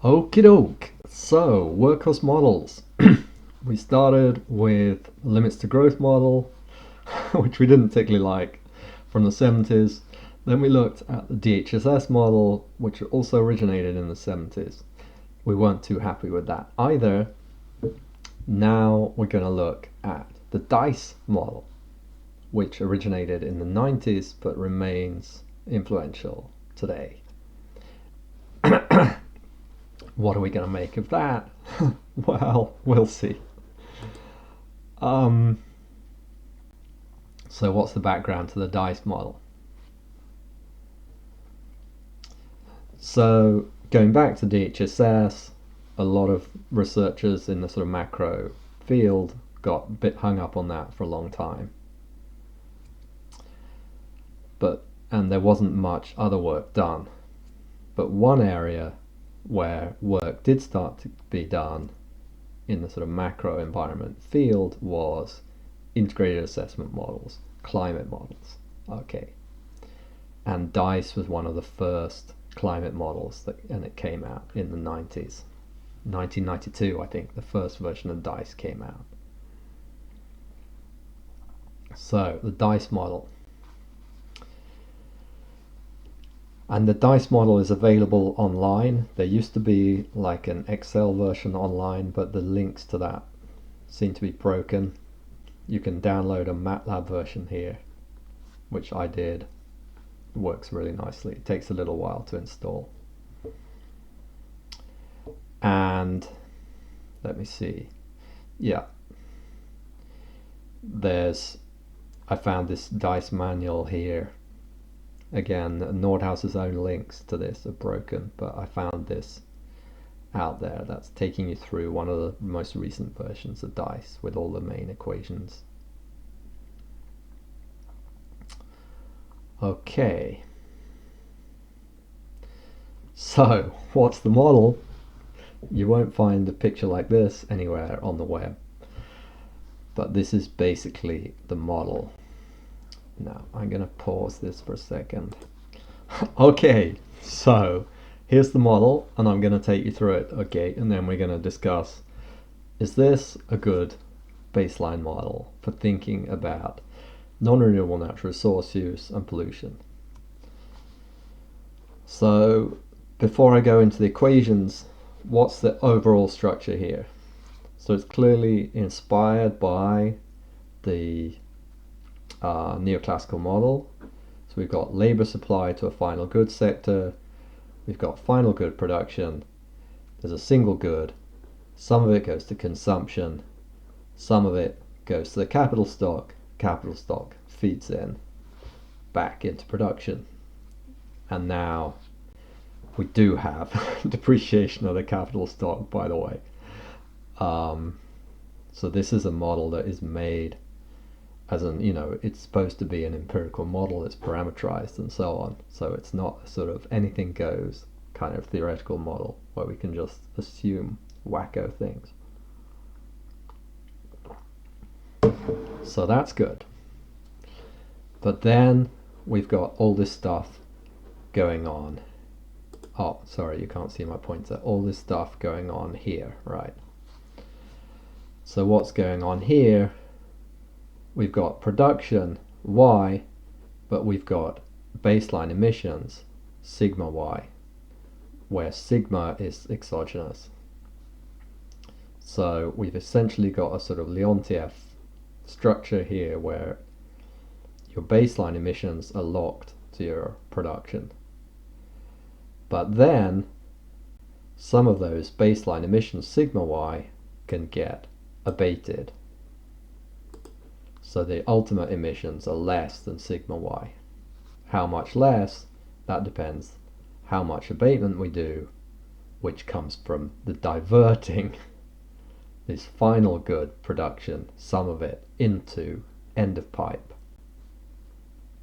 Okie doke. So, workhorse models. We started with limits to growth model, which we didn't particularly like, from the 70s. Then we looked at the DHSS model, which also originated in the 70s. We weren't too happy with that either. Now we're going to look at the DICE model, which originated in the 90s but remains influential today. What are we going to make of that? Well, we'll see. So what's the background to the DICE model? So going back to DHSS, a lot of researchers in the sort of macro field got a bit hung up on that for a long time. And there wasn't much other work done. But one area where work did start to be done in the sort of macro environment field was integrated assessment models, climate models. Okay. And DICE was one of the first climate models and it came out in the 90s. 1992, I think, the first version of DICE came out. So, the DICE model. And the DICE model is available online. There used to be like an Excel version online, but the links to that seem to be broken. You can download a MATLAB version here, which I did. It works really nicely. It takes a little while to install. And let me see. Yeah. I found this DICE manual here. Again, Nordhaus's own links to this are broken, but I found this out there that's taking you through one of the most recent versions of DICE with all the main equations. Okay. So, what's the model? You won't find a picture like this anywhere on the web. But this is basically the model. Now, I'm going to pause this for a second. Okay, so here's the model, and I'm going to take you through it, okay, and then we're going to discuss, is this a good baseline model for thinking about non-renewable natural resource use and pollution? So, before I go into the equations, what's the overall structure here? So it's clearly inspired by the neoclassical model. So we've got labor supply to a final goods sector, we've got final good production, there's a single good, some of it goes to consumption, some of it goes to the capital stock feeds in back into production. And now we do have depreciation of the capital stock, by the way. So this is a model that is made as it's supposed to be an empirical model, it's parameterized and so on. So it's not a sort of anything goes kind of theoretical model where we can just assume wacko things. So that's good. But then we've got all this stuff going on. Oh, sorry, you can't see my pointer. All this stuff going on here, right? So what's going on here? We've got production, Y, but we've got baseline emissions, sigma Y, where sigma is exogenous. So we've essentially got a sort of Leontief structure here where your baseline emissions are locked to your production. But then some of those baseline emissions, sigma Y, can get abated. So the ultimate emissions are less than sigma Y. How much less? That depends how much abatement we do, which comes from the diverting this final good production, some of it, into end of pipe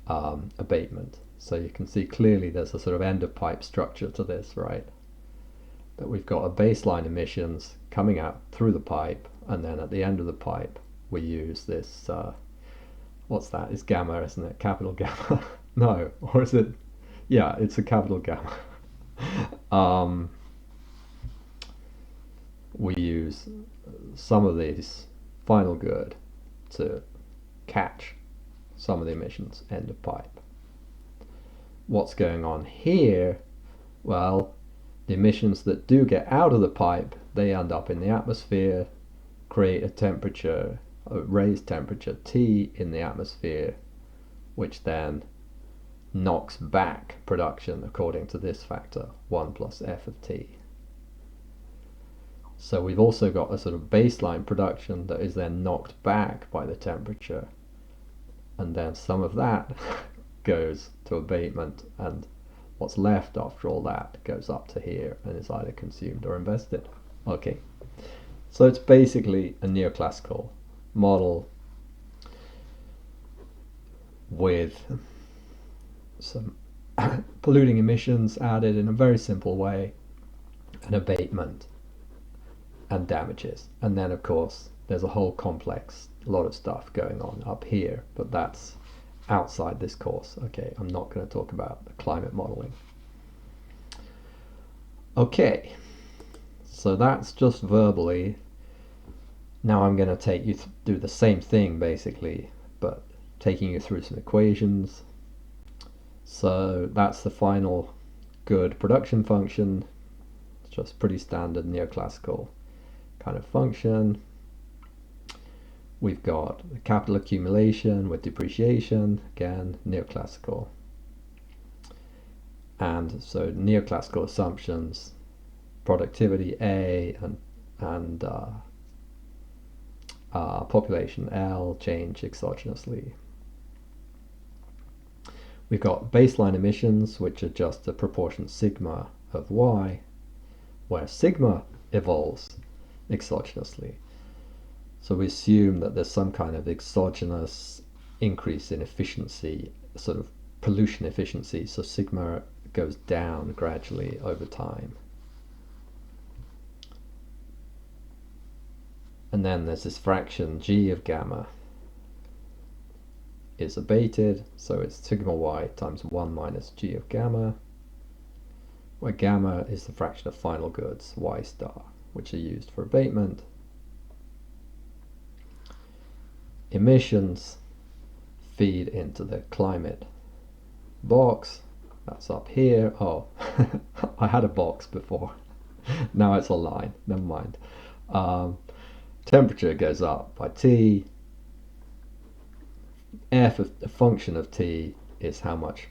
abatement. So you can see clearly there's a sort of end of pipe structure to this, right? That we've got a baseline emissions coming out through the pipe, and then at the end of the pipe we use this, what's that? It's gamma, isn't it? Capital gamma. No, or is it? Yeah, it's a capital gamma. we use some of these final good to catch some of the emissions end of pipe. What's going on here? Well, the emissions that do get out of the pipe, they end up in the atmosphere, create a raised temperature T in the atmosphere, which then knocks back production according to this factor, 1 plus F of T. So we've also got a sort of baseline production that is then knocked back by the temperature, and then some of that goes to abatement, and what's left after all that goes up to here and is either consumed or invested. Okay, so it's basically a neoclassical model with some polluting emissions added in a very simple way, an abatement and damages, and then of course there's a whole complex lot of stuff going on up here, but that's outside this course. Okay, I'm not going to talk about the climate modeling. Okay, so that's just verbally. Now I'm going to take you do the same thing basically, but taking you through some equations. So that's the final good production function. It's just pretty standard neoclassical kind of function. We've got the capital accumulation with depreciation, again neoclassical. And so neoclassical assumptions, productivity A and population L change exogenously. We've got baseline emissions, which are just the proportion sigma of Y, where sigma evolves exogenously. So we assume that there's some kind of exogenous increase in efficiency, sort of pollution efficiency, so sigma goes down gradually over time. And then there's this fraction g of gamma is abated, so it's sigma y times 1 minus g of gamma, where gamma is the fraction of final goods, y star, which are used for abatement. Emissions feed into the climate box, that's up here. Oh, I had a box before, now it's a line, never mind. Temperature goes up by T. F of the function of T is how much,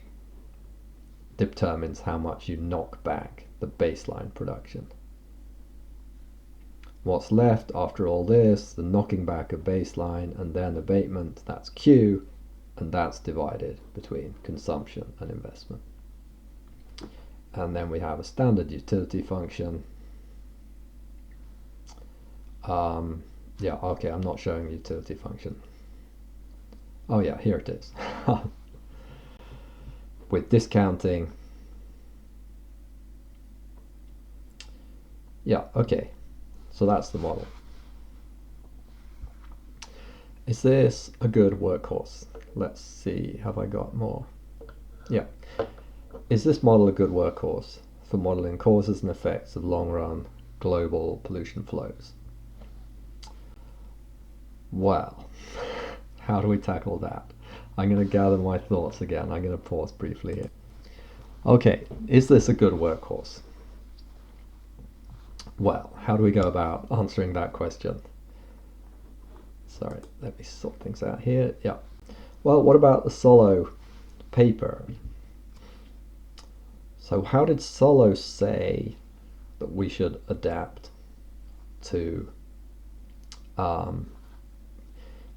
determines how much you knock back the baseline production. What's left after all this, the knocking back of baseline and then abatement, that's Q, and that's divided between consumption and investment. And then we have a standard utility function. Yeah, okay, I'm not showing the utility function. Oh yeah, here it is. With discounting. Yeah, okay. So that's the model. Is this a good workhorse? Let's see, have I got more? Yeah. Is this model a good workhorse for modeling causes and effects of long-run global pollution flows? Well, how do we tackle that? I'm going to gather my thoughts again. I'm going to pause briefly here. Okay, is this a good workhorse? Well, how do we go about answering that question? Sorry, let me sort things out here. Yeah. Well, what about the Solow paper? So how did Solow say that we should adapt to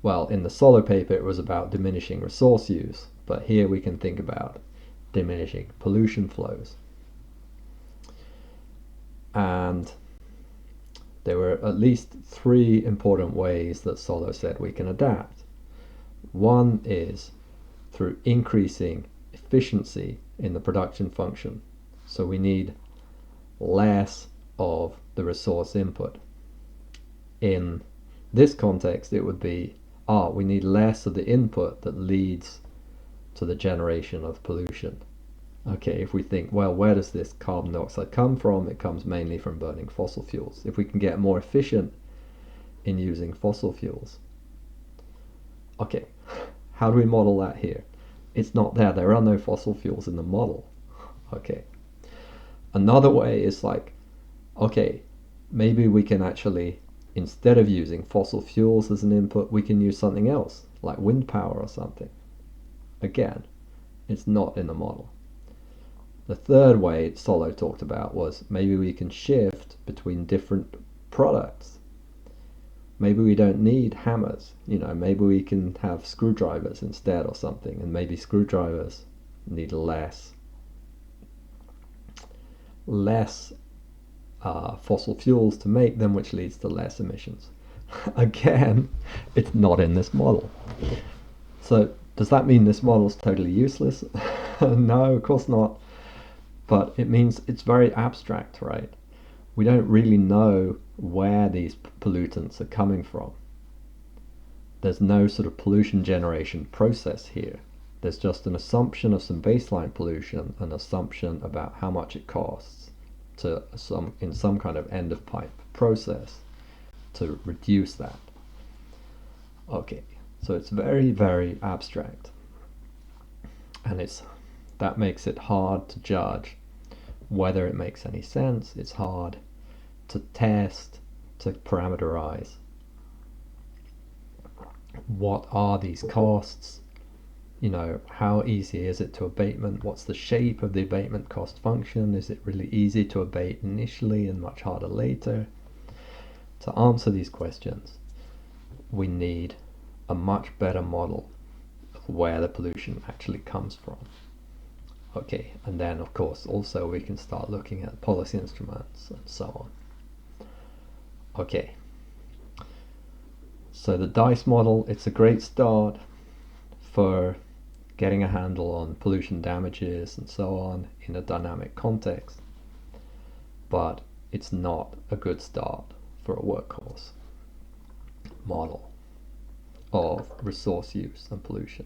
well, in the Solow paper it was about diminishing resource use, but here we can think about diminishing pollution flows. And there were at least 3 important ways that Solow said we can adapt. One is through increasing efficiency in the production function. So we need less of the resource input. In this context, it would be, we need less of the input that leads to the generation of pollution. Okay, if we think, well, where does this carbon dioxide come from? It comes mainly from burning fossil fuels. If we can get more efficient in using fossil fuels, okay, how do we model that here? It's not there. There are no fossil fuels in the model. Okay. Another way is like, okay, maybe we can actually, instead of using fossil fuels as an input, we can use something else, like wind power or something. Again, it's not in the model. The third way Solo talked about was maybe we can shift between different products. Maybe we don't need hammers, maybe we can have screwdrivers instead or something, and maybe screwdrivers need less fossil fuels to make them, which leads to less emissions. Again, it's not in this model. So does that mean this model is totally useless? No, of course not. But it means it's very abstract, right? We don't really know where these pollutants are coming from. There's no sort of pollution generation process here. There's just an assumption of some baseline pollution, an assumption about how much it costs in some kind of end of pipe process to reduce that. Okay, so it's very, very abstract, and that makes it hard to judge whether it makes any sense. It's hard to test, to parameterize. What are these costs? How easy is it to abatement? What's the shape of the abatement cost function? Is it really easy to abate initially and much harder later? To answer these questions, we need a much better model of where the pollution actually comes from. Okay, and then of course also we can start looking at policy instruments and so on. Okay, so the DICE model, it's a great start for getting a handle on pollution damages and so on in a dynamic context, but it's not a good start for a workhorse model of resource use and pollution.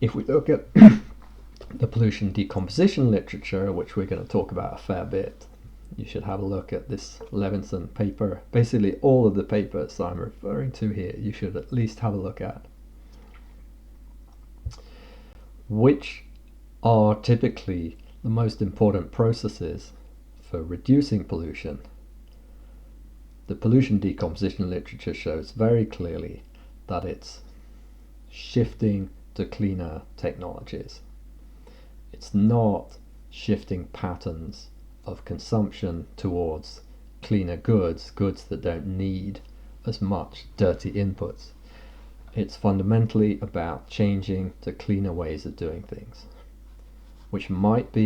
If we look at the pollution decomposition literature, which we're going to talk about a fair bit, you should have a look at this Levinson paper. Basically all of the papers I'm referring to here you should at least have a look at, which are typically the most important processes for reducing pollution. The pollution decomposition literature shows very clearly that it's shifting to cleaner technologies. It's not shifting patterns of consumption towards cleaner goods that don't need as much dirty inputs. It's fundamentally about changing to cleaner ways of doing things, which might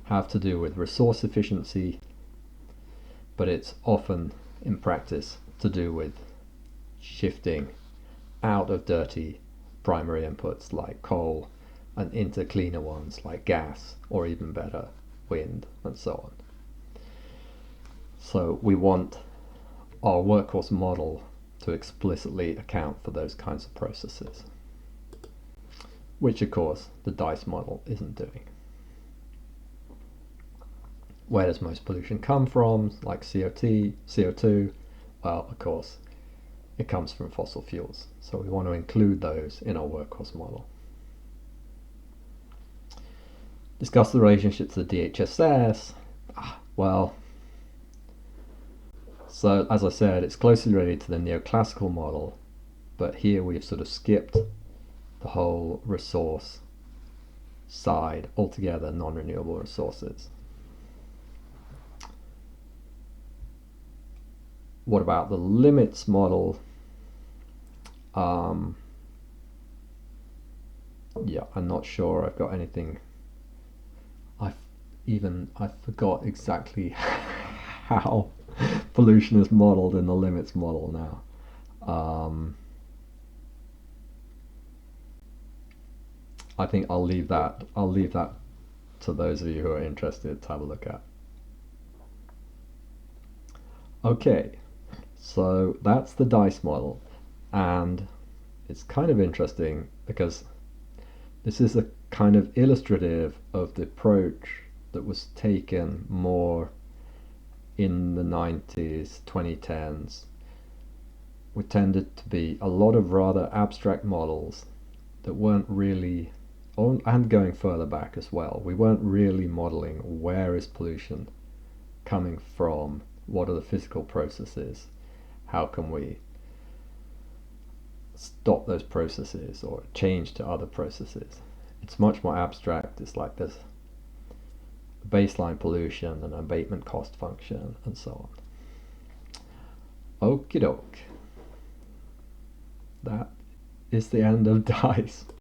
have to do with resource efficiency, but it's often in practice to do with shifting out of dirty primary inputs like coal and into cleaner ones like gas, or even better, wind, and so on. So we want our workhorse model to explicitly account for those kinds of processes, which of course the DICE model isn't doing. Where does most pollution come from, like CO2? Well, of course, it comes from fossil fuels, so we want to include those in our workhorse model. Discuss the relationship to the DHSS. Well, so as I said, it's closely related to the neoclassical model, but here we've sort of skipped the whole resource side altogether, non-renewable resources. What about the limits model? Yeah, I'm not sure I've got anything. I forgot exactly how pollution is modeled in the limits model now. I think I'll leave that to those of you who are interested to have a look at. Okay, so that's the DICE model, and it's kind of interesting because This is a kind of illustrative of the approach that was taken more in the 90s, 2010s. We tended to be a lot of rather abstract models that weren't really, and going further back as well, we weren't really modeling where is pollution coming from, what are the physical processes, how can we stop those processes or change to other processes. It's much more abstract. It's like this baseline pollution and abatement cost function and so on. Okie doke. That is the end of DICE.